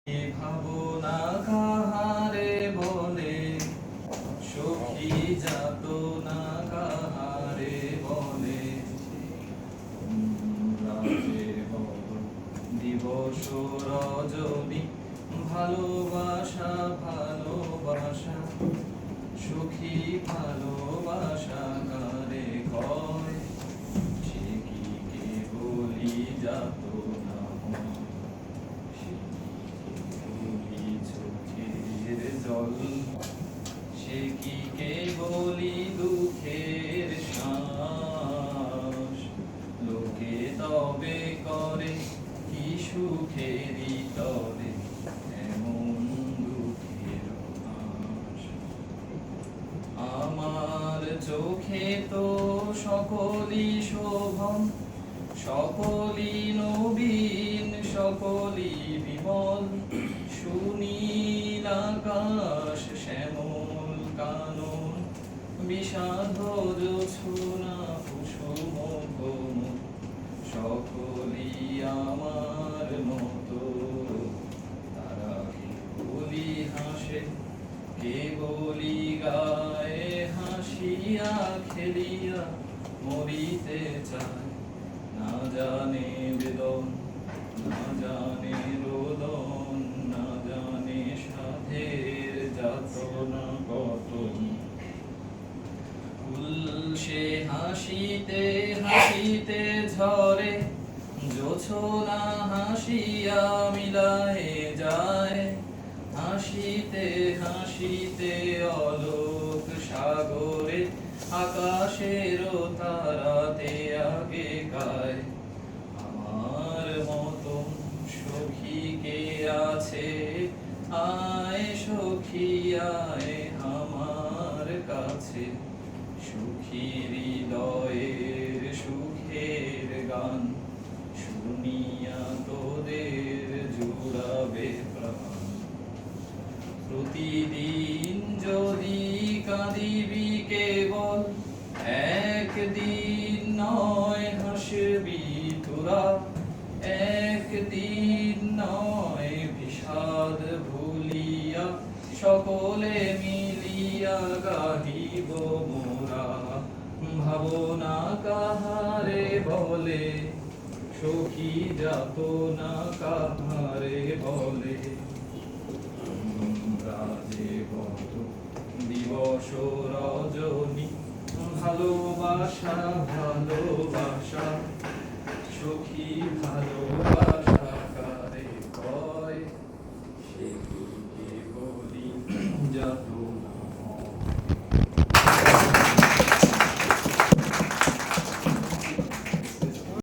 ভাবনা কাহারে বলে, সখী যাতনা কাহারে বলে। রাজে বল দিবস রজনী, ভালোবাসা ভালোবাসা, সখী ভালোবাসা কারে কয়, সে কি কেবলি যাতনা জল, সে কি কেবলি দুঃখের শ্বাস, লোকে তবে করে কি সুখেরই তবে এমন দুঃখের আশ। আমার চোখে তো সকলই শোভন, সকলই নবীন, সকলই বিমল, সুনীল আকাশ শ্যামল কানন, বিষাদ জোছনা কুসুম কোমল, সকলই আমার মতো। তারা কেবলি হাসে, কেবলি গায়ে, হাসিয়া খেলিয়া মরিতে চায়। না জানে বেদন, না জানে রোদন, না জানে সাধের যাতনা কত। সে হাসিতে হাসিতে ঝরে, জোছনা হাসিয়া মিলায়ে যায়। হাসিতে হাসিতে অলোক সাগরে, আকাশের তারাতে আগে গায়। আমার মতন সখী কে আছে, আয় সখী আয় আমার কাছে। সুখী হৃদয়ের সুখের গান, শুনিয়া তোদের জুড়াবে প্রাণ। প্রতিদিন যদি কাঁদিবি কেবল, একদিন নয় হাসবি তোরা। একদিন নয় বিষাদ ভুলিয়া, সকলে মিলিয়া গাহিব মোরা। ভাবনা কাহারে বলে, সখী যাতনা কাহারে বলে। রাজে বল দিবস রজনী, ভালোবাসা ভালোবাসা, সখী ভালোবাসা।